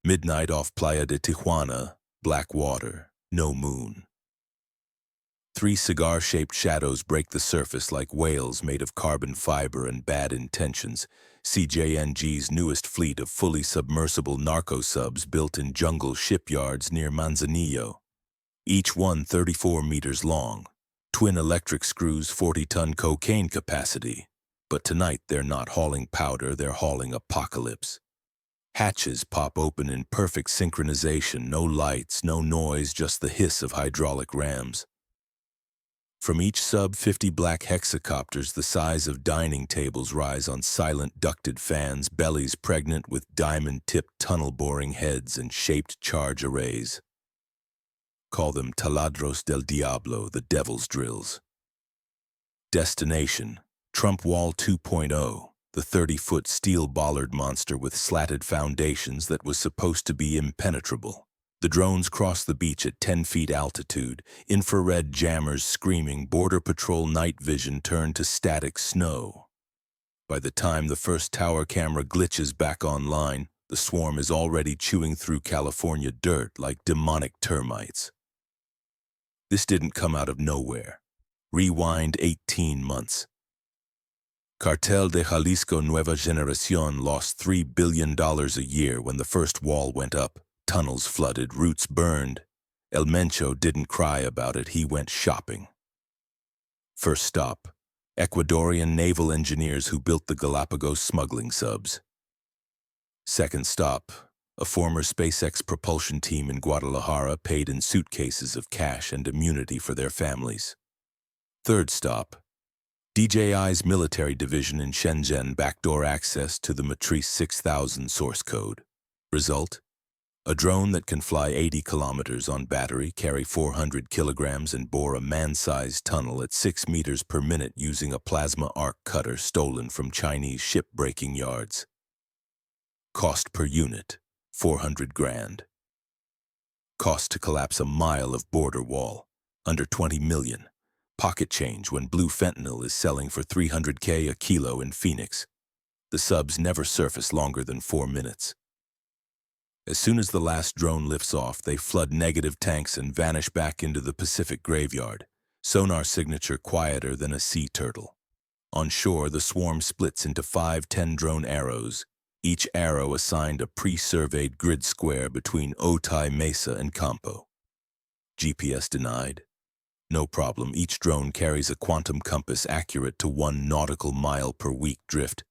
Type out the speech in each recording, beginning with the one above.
Midnight off Playa de Tijuana, black water, no moon. Three cigar-shaped shadows break the surface like whales made of carbon fiber and bad intentions. CJNG's newest fleet of fully submersible narco-subs built in jungle shipyards near Manzanillo. Each one 34 meters long. Twin electric screws, 40-ton cocaine capacity. But tonight they're not hauling powder, they're hauling apocalypse. Hatches pop open in perfect synchronization, no lights, no noise, just the hiss of hydraulic rams. From each sub, 50 black hexacopters the size of dining tables rise on silent ducted fans, bellies pregnant with diamond-tipped tunnel-boring heads and shaped charge arrays. Call them Taladros del Diablo, the devil's drills. Destination, Trump Wall 2.0, the 30-foot steel bollard monster with slatted foundations that was supposed to be impenetrable. The drones cross the beach at 10 feet altitude, infrared jammers screaming, Border Patrol night vision turned to static snow. By the time the first tower camera glitches back online, the swarm is already chewing through California dirt like demonic termites. This didn't come out of nowhere. Rewind 18 months. Cartel de Jalisco Nueva Generación lost $3 billion a year when the first wall went up. Tunnels flooded, roots burned. El Mencho didn't cry about it, he went shopping. First stop, Ecuadorian naval engineers who built the Galapagos smuggling subs. Second stop, a former SpaceX propulsion team in Guadalajara paid in suitcases of cash and immunity for their families. Third stop, DJI's military division in Shenzhen backdoor access to the Matrice 6000 source code. Result? A drone that can fly 80 kilometers on battery, carry 400 kilograms, and bore a man-sized tunnel at 6 meters per minute using a plasma arc cutter stolen from Chinese ship-breaking yards. Cost per unit, 400 grand. Cost to collapse a mile of border wall, under 20 million. Pocket change when blue fentanyl is selling for $300K a kilo in Phoenix. The subs never surface longer than 4 minutes. As soon as the last drone lifts off, they flood negative tanks and vanish back into the Pacific graveyard, sonar signature quieter than a sea turtle. On shore, the swarm splits into 5 10-drone arrows, each arrow assigned a pre-surveyed grid square between Otay Mesa and Campo. GPS denied? No problem, each drone carries a quantum compass accurate to 1 nautical mile per week drift,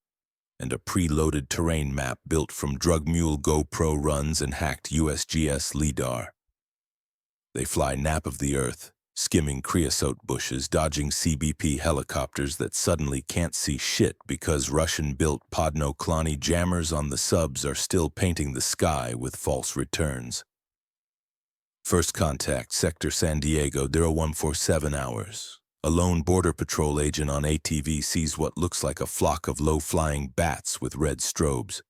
and a preloaded terrain map built from drug mule GoPro runs and hacked USGS LIDAR. They fly nap of the earth, skimming creosote bushes, dodging CBP helicopters that suddenly can't see shit because Russian-built Podnoklani jammers on the subs are still painting the sky with false returns. First contact, Sector San Diego, 0147 hours. A lone Border Patrol agent on ATV sees what looks like a flock of low-flying bats with red strobes.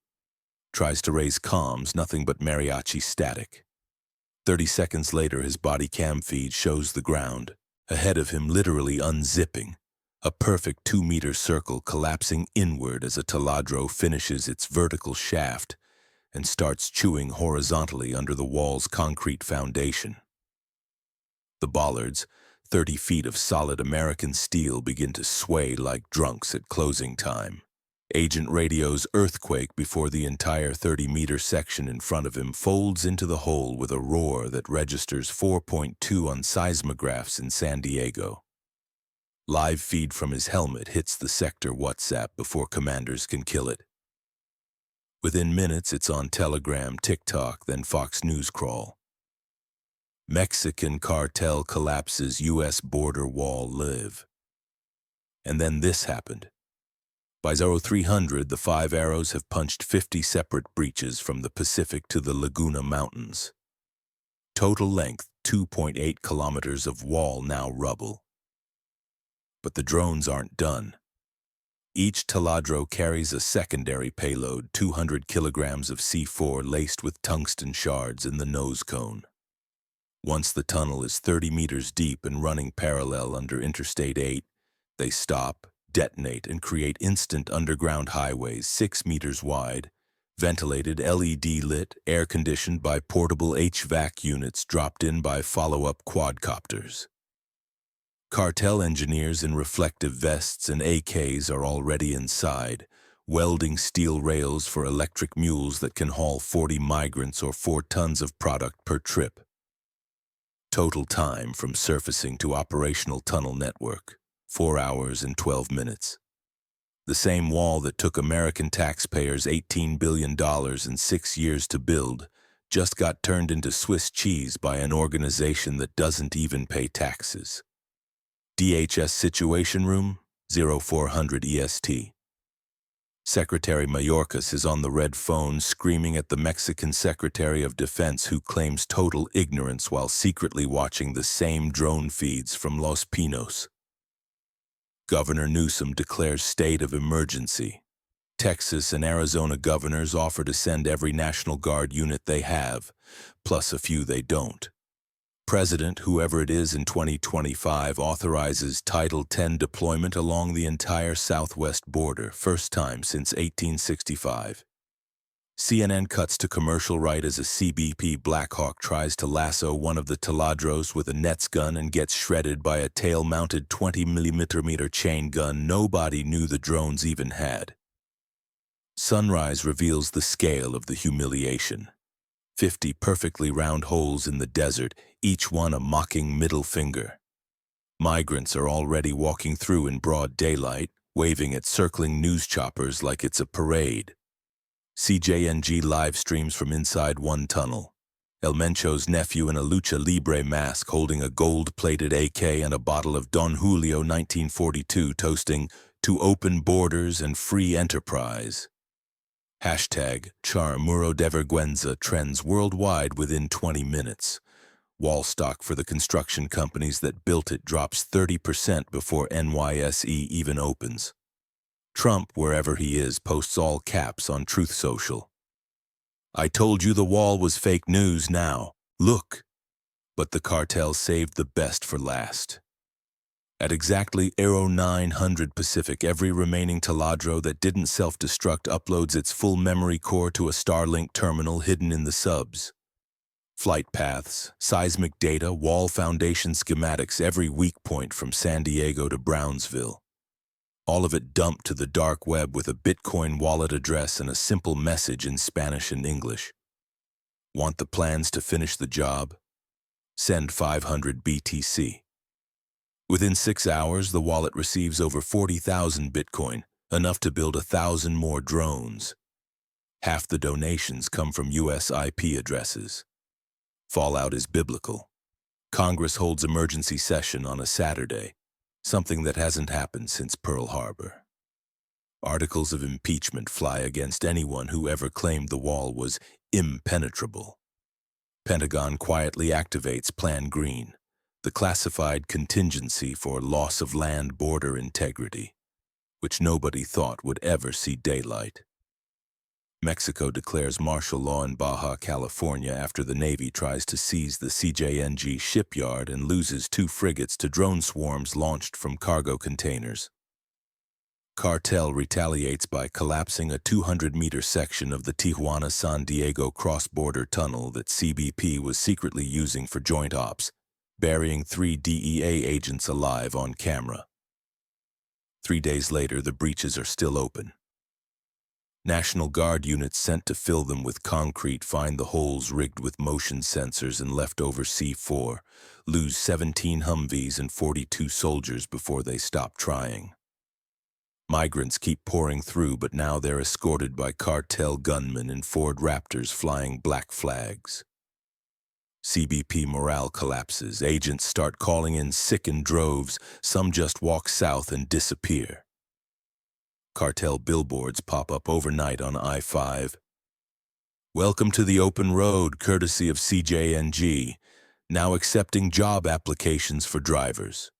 Tries to raise comms, nothing but mariachi static. 30 seconds later, his body cam feed shows the ground, ahead of him literally unzipping, a perfect 2-meter circle collapsing inward as a taladro finishes its vertical shaft and starts chewing horizontally under the wall's concrete foundation. The bollards, 30 feet of solid American steel, begin to sway like drunks at closing time. Agent radios earthquake before the entire 30-meter section in front of him folds into the hole with a roar that registers 4.2 on seismographs in San Diego. Live feed from his helmet hits the sector WhatsApp before commanders can kill it. Within minutes, it's on Telegram, TikTok, then Fox News crawl. Mexican cartel collapses U.S. border wall live. And then this happened. By 0300, the 5 arrows have punched 50 separate breaches from the Pacific to the Laguna Mountains. Total length, 2.8 kilometers of wall now rubble. But the drones aren't done. Each taladro carries a secondary payload, 200 kilograms of C4 laced with tungsten shards in the nose cone. Once the tunnel is 30 meters deep and running parallel under Interstate 8, they stop, detonate, and create instant underground highways 6 meters wide, Ventilated, LED-lit, air-conditioned by portable HVAC units dropped in by follow-up quadcopters. Cartel engineers in reflective vests and AKs are already inside, welding steel rails for electric mules that can haul 40 migrants or 4 tons of product per trip. Total time from surfacing to operational tunnel network, 4 hours and 12 minutes. The same wall that took American taxpayers $18 billion and 6 years to build just got turned into Swiss cheese by an organization that doesn't even pay taxes. DHS Situation Room, 0400 EST. Secretary Mayorkas is on the red phone screaming at the Mexican Secretary of Defense who claims total ignorance while secretly watching the same drone feeds from Los Pinos. Governor Newsom declares state of emergency. Texas and Arizona governors offer to send every National Guard unit they have, plus a few they don't. President, whoever it is in 2025, authorizes Title X deployment along the entire southwest border, first time since 1865. CNN cuts to commercial right as a CBP Blackhawk tries to lasso one of the Taladros with a nets gun and gets shredded by a tail-mounted 20mm chain gun nobody knew the drones even had. Sunrise reveals the scale of the humiliation. 50 perfectly round holes in the desert, each one a mocking middle finger. Migrants are already walking through in broad daylight, waving at circling news choppers like it's a parade. CJNG live streams from inside one tunnel. El Mencho's nephew in a lucha libre mask holding a gold-plated AK and a bottle of Don Julio 1942 toasting to open borders and free enterprise. Hashtag Char Muro de Vergüenza trends worldwide within 20 minutes. Wall stock for the construction companies that built it drops 30% before NYSE even opens. Trump, wherever he is, posts all caps on Truth Social. I told you the wall was fake news now. Look. But the cartel saved the best for last. At exactly 0900 Pacific, every remaining Taladro that didn't self-destruct uploads its full memory core to a Starlink terminal hidden in the subs. Flight paths, seismic data, wall foundation schematics, every weak point from San Diego to Brownsville. All of it dumped to the dark web with a Bitcoin wallet address and a simple message in Spanish and English. Want the plans to finish the job? Send 500 BTC. Within 6 hours, the wallet receives over 40,000 Bitcoin, enough to build 1,000 more drones. Half the donations come from US IP addresses. Fallout is biblical. Congress holds emergency session on a Saturday, something that hasn't happened since Pearl Harbor. Articles of impeachment fly against anyone who ever claimed the wall was impenetrable. Pentagon quietly activates Plan Green, the classified contingency for loss of land border integrity, which nobody thought would ever see daylight. Mexico declares martial law in Baja California after the Navy tries to seize the CJNG shipyard and loses 2 frigates to drone swarms launched from cargo containers. Cartel retaliates by collapsing a 200-meter section of the Tijuana-San Diego cross-border tunnel that CBP was secretly using for joint ops, burying 3 DEA agents alive on camera. 3 days later, the breaches are still open. National Guard units sent to fill them with concrete find the holes rigged with motion sensors and leftover C4, lose 17 Humvees and 42 soldiers before they stop trying. Migrants keep pouring through, but now they're escorted by cartel gunmen in Ford Raptors flying black flags. CBP morale collapses. Agents start calling in sick in droves. Some just walk south and disappear. Cartel billboards pop up overnight on I-5. Welcome to the open road, courtesy of CJNG, now accepting job applications for drivers.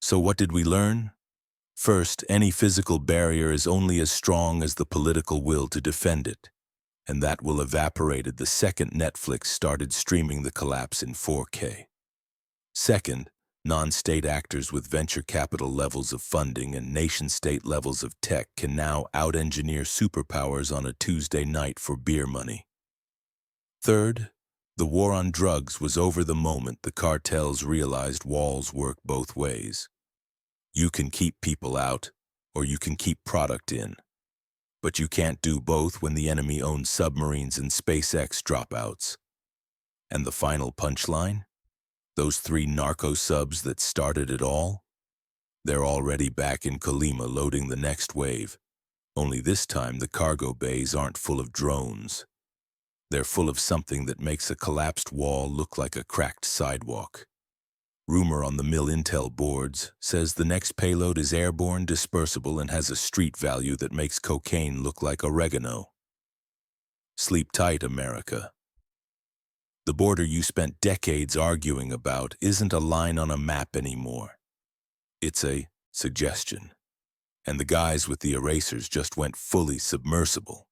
So what did we learn? First, any physical barrier is only as strong as the political will to defend it, and that will evaporated the second Netflix started streaming the collapse in 4K. Second, Non-state actors with venture capital levels of funding and nation-state levels of tech can now out-engineer superpowers on a Tuesday night for beer money. Third, the war on drugs was over the moment the cartels realized walls work both ways. You can keep people out, or you can keep product in. But you can't do both when the enemy owns submarines and SpaceX dropouts. And the final punchline? Those 3 narco-subs that started it all? They're already back in Colima loading the next wave. Only this time the cargo bays aren't full of drones. They're full of something that makes a collapsed wall look like a cracked sidewalk. Rumor on the mill intel boards says the next payload is airborne, dispersible, and has a street value that makes cocaine look like oregano. Sleep tight, America. The border you spent decades arguing about isn't a line on a map anymore. It's a suggestion. And the guys with the erasers just went fully submersible.